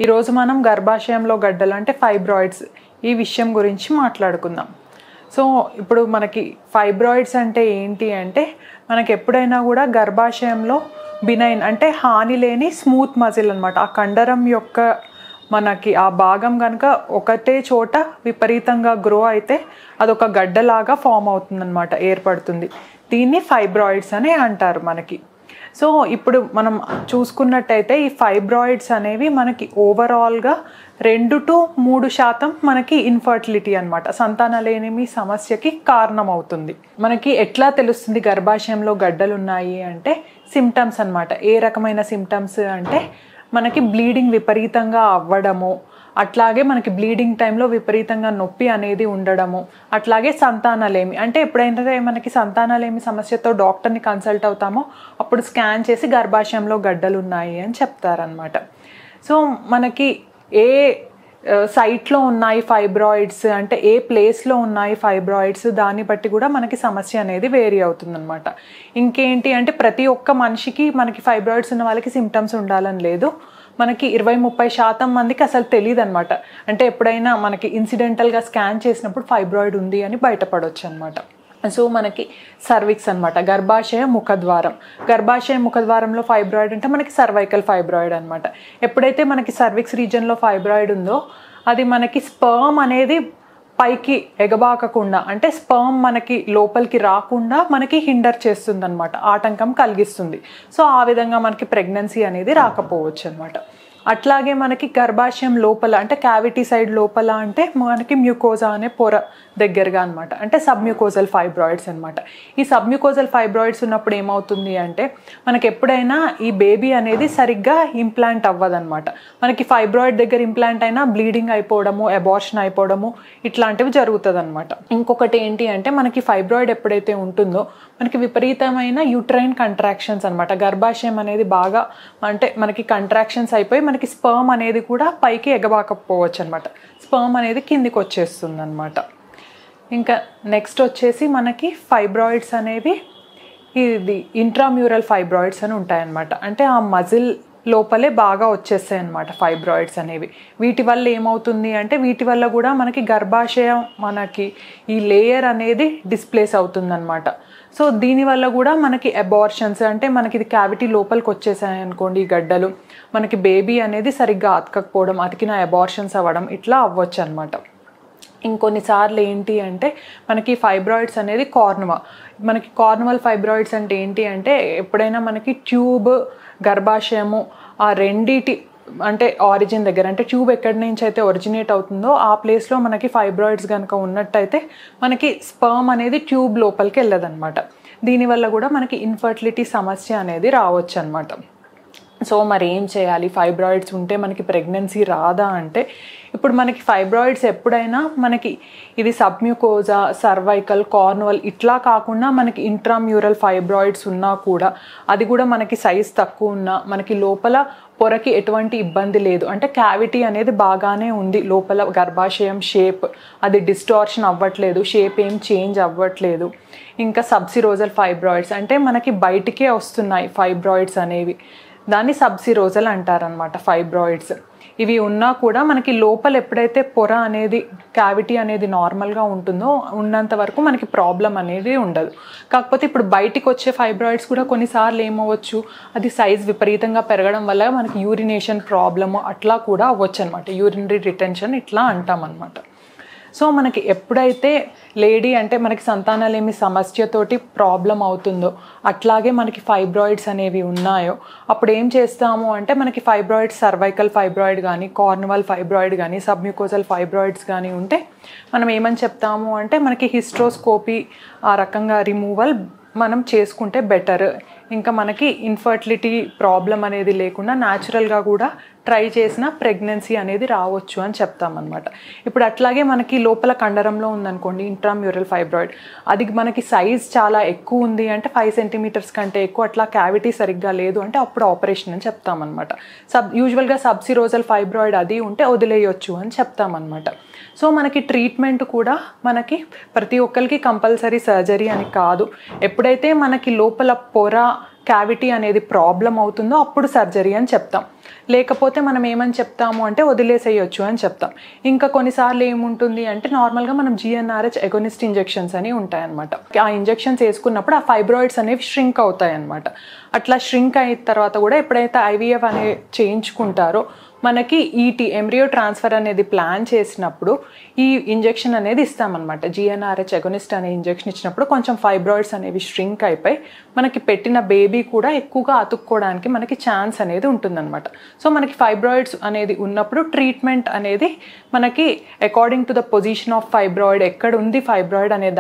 ఈరోజు మనం గర్భాశయంలో గడ్డలు అంటే ఫైబ్రాయిడ్స్ ఈ విషయం గురించి మాట్లాడుకుందాం. సో ఇప్పుడు మనకి ఫైబ్రాయిడ్స్ అంటే ఏంటి అంటే మనకి ఎప్పుడైనా కూడా గర్భాశయంలో బినైన్ అంటే హాని లేని స్మూత్ మజిల్ అనమాట. ఆ కండరం యొక్క మనకి ఆ భాగం కనుక ఒకటే చోట విపరీతంగా గ్రో అయితే అదొక గడ్డలాగా ఫామ్ అవుతుందన్నమాట, ఏర్పడుతుంది. దీన్ని ఫైబ్రాయిడ్స్ అని అంటారు మనకి. సో ఇప్పుడు మనం చూసుకున్నట్టయితే ఈ ఫైబ్రాయిడ్స్ అనేవి మనకి ఓవరాల్గా 2 to 3% మనకి ఇన్ఫర్టిలిటీ అనమాట, సంతానలేమి సమస్యకి కారణం అవుతుంది. మనకి ఎట్లా తెలుస్తుంది గర్భాశయంలో గడ్డలు ఉన్నాయి అంటే సిమ్టమ్స్ అనమాట. ఏ రకమైన సిమ్టమ్స్ అంటే మనకి బ్లీడింగ్ విపరీతంగా అవ్వడము, అట్లాగే మనకి బ్లీడింగ్ టైంలో విపరీతంగా నొప్పి అనేది ఉండడము, అట్లాగే సంతానలేమి అంటే ఎప్పుడైతే మనకి సంతానలేమి సమస్యతో డాక్టర్ని కన్సల్ట్ అవుతామో అప్పుడు స్కాన్ చేసి గర్భాశయంలో గడ్డలు ఉన్నాయి అని చెప్తారనమాట. సో మనకి ఏ సైట్లో ఉన్నాయి ఫైబ్రాయిడ్స్ అంటే ఏ ప్లేస్లో ఉన్నాయి ఫైబ్రాయిడ్స్, దాన్ని బట్టి కూడా మనకి సమస్య అనేది వేరీ అవుతుందన్నమాట. ఇంకేంటి అంటే ప్రతి ఒక్క మనిషికి మనకి ఫైబ్రాయిడ్స్ ఉన్న వాళ్ళకి సిమ్టమ్స్ ఉండాలని లేదు. మనకి 20-30% మందికి అసలు తెలియదు అనమాట. అంటే ఎప్పుడైనా మనకి ఇన్సిడెంటల్గా స్కాన్ చేసినప్పుడు ఫైబ్రాయిడ్ ఉంది అని బయటపడవచ్చు అనమాట. సో మనకి సర్విక్స్ అనమాట, గర్భాశయ ముఖద్వారం. గర్భాశయ ముఖద్వారంలో ఫైబ్రాయిడ్ అంటే మనకి సర్వైకల్ ఫైబ్రాయిడ్ అనమాట. ఎప్పుడైతే మనకి సర్విక్స్ రీజన్లో ఫైబ్రాయిడ్ ఉందో అది మనకి స్పర్మ్ అనేది పైకి ఎగబాకకుండా అంటే స్పర్మ్ మనకి లోపలికి రాకుండా మనకి హిండర్ చేస్తుంది అనమాట, ఆటంకం కలిగిస్తుంది. సో ఆ విధంగా మనకి ప్రెగ్నెన్సీ అనేది రాకపోవచ్చు అనమాట. అట్లాగే మనకి గర్భాశయం లోపల అంటే క్యావిటీ సైడ్ లోపల అంటే మనకి మ్యూకోజా అనే పొర దగ్గరగా అనమాట, అంటే సబ్మ్యూకోజల్ ఫైబ్రాయిడ్స్ అనమాట. ఈ సబ్మ్యూకోజల్ ఫైబ్రాయిడ్స్ ఉన్నప్పుడు ఏమవుతుంది అంటే మనకి ఎప్పుడైనా ఈ బేబీ అనేది సరిగ్గా ఇంప్లాంట్ అవ్వదన్నమాట. మనకి ఫైబ్రాయిడ్ దగ్గర ఇంప్లాంట్ అయినా బ్లీడింగ్ అయిపోవడము, అబార్షన్ అయిపోవడము ఇట్లాంటివి జరుగుతుంది అనమాట. ఇంకొకటి ఏంటి అంటే మనకి ఫైబ్రాయిడ్ ఎప్పుడైతే ఉంటుందో మనకి విపరీతమైన యూట్రైన్ కంట్రాక్షన్స్ అనమాట. గర్భాశయం అనేది బాగా అంటే మనకి కంట్రాక్షన్స్ అయిపోయి మనకి స్పర్మ్ అనేది కూడా పైకి ఎగబాకపోవచ్చు అనమాట, స్పర్మ్ అనేది కిందికి వచ్చేస్తుంది అనమాట. ఇంకా నెక్స్ట్ వచ్చేసి మనకి ఫైబ్రాయిడ్స్ అనేవి ఇది ఇంట్రామ్యూరల్ ఫైబ్రాయిడ్స్ అని ఉంటాయన్నమాట. అంటే ఆ మజిల్ లోపలే బాగా వచ్చేస్తాయి అన్నమాట ఫైబ్రాయిడ్స్ అనేవి. వీటి వల్ల ఏమవుతుంది అంటే వీటి వల్ల కూడా మనకి గర్భాశయం మనకి ఈ లేయర్ అనేది డిస్ప్లేస్ అవుతుందన్నమాట. సో దీనివల్ల కూడా మనకి అబార్షన్స్ అంటే మనకి ఇది క్యావిటీ లోపలికి వచ్చేసాయి అనుకోండి ఈ గడ్డలు, మనకి బేబీ అనేది సరిగ్గా అతకకపోవడం, అతికిన అబార్షన్స్ అవ్వడం ఇట్లా అవ్వచ్చు అనమాట. ఇంకొన్నిసార్లు ఏంటి అంటే మనకి ఫైబ్రాయిడ్స్ అనేది మనకి కార్నువల్ ఫైబ్రాయిడ్స్ అంటే ఏంటి అంటే ఎప్పుడైనా మనకి ట్యూబ్ గర్భాశయము ఆ రెండిటి అంటే ఆరిజిన్ దగ్గర అంటే ట్యూబ్ ఎక్కడి నుంచి అయితే ఒరిజినేట్ అవుతుందో ఆ ప్లేస్లో మనకి ఫైబ్రాయిడ్స్ కనుక ఉన్నట్టయితే మనకి స్పర్మ్ అనేది ట్యూబ్ లోపలికి వెళ్ళదన్నమాట. దీనివల్ల కూడా మనకి ఇన్ఫర్టిలిటీ సమస్య అనేది రావచ్చు అనమాట. సో మరి ఏం చేయాలి, ఫైబ్రాయిడ్స్ ఉంటే మనకి ప్రెగ్నెన్సీ రాదా అంటే ఇప్పుడు మనకి ఫైబ్రాయిడ్స్ ఎప్పుడైనా మనకి ఇది సబ్మ్యూకోజా, సర్వైకల్, కార్నువల్ ఇట్లా కాకుండా మనకి ఇంట్రామ్యూరల్ ఫైబ్రాయిడ్స్ ఉన్నా కూడా అది కూడా మనకి సైజ్ తక్కువ ఉన్నా మనకి లోపల పొరకి ఎటువంటి ఇబ్బంది లేదు అంటే క్యావిటీ అనేది బాగానే ఉంది లోపల, గర్భాశయం షేప్ అది డిస్టార్షన్ అవ్వట్లేదు, షేప్ ఏం చేంజ్ అవ్వట్లేదు. ఇంకా సబ్సిరోజల్ ఫైబ్రాయిడ్స్ అంటే మనకి బయటికే వస్తున్నాయి ఫైబ్రాయిడ్స్ అనేవి, దాన్ని సబ్సిరోజల్ అంటారనమాట ఫైబ్రాయిడ్స్. ఇవి ఉన్నా కూడా మనకి లోపల ఎప్పుడైతే పొర అనేది క్యావిటీ అనేది నార్మల్గా ఉంటుందో ఉన్నంత వరకు మనకి ప్రాబ్లం అనేది ఉండదు. కాకపోతే ఇప్పుడు బయటికి వచ్చే ఫైబ్రాయిడ్స్ కూడా కొన్నిసార్లు ఏమవ్వచ్చు, అది సైజ్ విపరీతంగా పెరగడం వల్ల మనకి యూరినేషన్ ప్రాబ్లము అట్లా కూడా అవ్వచ్చు అనమాట, యూరినరీ రిటెన్షన్ ఇట్లా అంటాం అనమాట. సో మనకి ఎప్పుడైతే లేడీ అంటే మనకి సంతానలేమి సమస్యతోటి ప్రాబ్లం అవుతుందో అట్లాగే మనకి ఫైబ్రాయిడ్స్ అనేవి ఉన్నాయో అప్పుడు ఏం చేస్తాము అంటే మనకి ఫైబ్రాయిడ్స్ సర్వైకల్ ఫైబ్రాయిడ్ కానీ, కార్నువల్ ఫైబ్రాయిడ్ కానీ, సబ్మ్యూకోజల్ ఫైబ్రాయిడ్స్ కానీ ఉంటే మనం ఏమని చెప్తాము అంటే మనకి హిస్ట్రోస్కోపీ ఆ రకంగా రిమూవల్ మనం చేసుకుంటే బెటర్. ఇంకా మనకి ఇన్ఫర్టిలిటీ ప్రాబ్లం అనేది లేకుండా న్యాచురల్గా కూడా ట్రై చేసిన ప్రెగ్నెన్సీ అనేది రావచ్చు అని చెప్తామన్నమాట. ఇప్పుడు అట్లాగే మనకి లోపల కండరంలో ఉందనుకోండి ఇంట్రామ్యూరల్ ఫైబ్రాయిడ్, అది మనకి సైజ్ చాలా ఎక్కువ ఉంది అంటే 5 సెంటీమీటర్స్ కంటే ఎక్కువ, అట్లా క్యావిటీ సరిగ్గా లేదు అంటే అప్పుడు ఆపరేషన్ అని చెప్తామన్నమాట. యూజువల్గా సబ్సిరోజల్ ఫైబ్రాయిడ్ అది ఉంటే వదిలేయొచ్చు అని చెప్తామన్నమాట. సో మనకి ట్రీట్మెంట్ కూడా మనకి ప్రతి ఒక్కరికి కంపల్సరీ సర్జరీ అని కాదు, ఎప్పుడైతే మనకి లోపల పొర క్యావిటీ అనేది ప్రాబ్లం అవుతుందో అప్పుడు సర్జరీ అని చెప్తాం. లేకపోతే మనం ఏమని చెప్తాము అంటే వదిలేసేయొచ్చు అని చెప్తాం. ఇంకా కొన్నిసార్లు ఏముంటుంది అంటే నార్మల్గా మనం GnRH ఎగోనిస్ట్ ఇంజెక్షన్స్ అని ఉంటాయన్నమాట. ఆ ఇంజెక్షన్స్ వేసుకున్నప్పుడు ఆ ఫైబ్రాయిడ్స్ అనేవి ష్రింక్ అవుతాయి అన్నమాట. అట్లా ష్రింక్ అయిన తర్వాత కూడా ఎప్పుడైతే IVF అనేది చేయించుకుంటారో మనకి ఈటీ ఎంబ్రియో ట్రాన్స్ఫర్ అనేది ప్లాన్ చేసినప్పుడు ఈ ఇంజెక్షన్ అనేది ఇస్తామన్నమాట. GnRH ఎగోనిస్ట్ అనే ఇంజెక్షన్ ఇచ్చినప్పుడు కొంచెం ఫైబ్రాయిడ్స్ అనేవి ష్రింక్ అయిపోయి మనకి పెట్టిన బేబీ కూడా ఎక్కువగా అతుక్కోవడానికి మనకి ఛాన్స్ అనేది ఉంటుందన్నమాట. సో మనకి ఫైబ్రాయిడ్స్ అనేది ఉన్నప్పుడు ట్రీట్మెంట్ అనేది మనకి according to the position of fibroid, ఎక్కడ ఉంది ఫైబ్రాయిడ్ అనే దాన్ని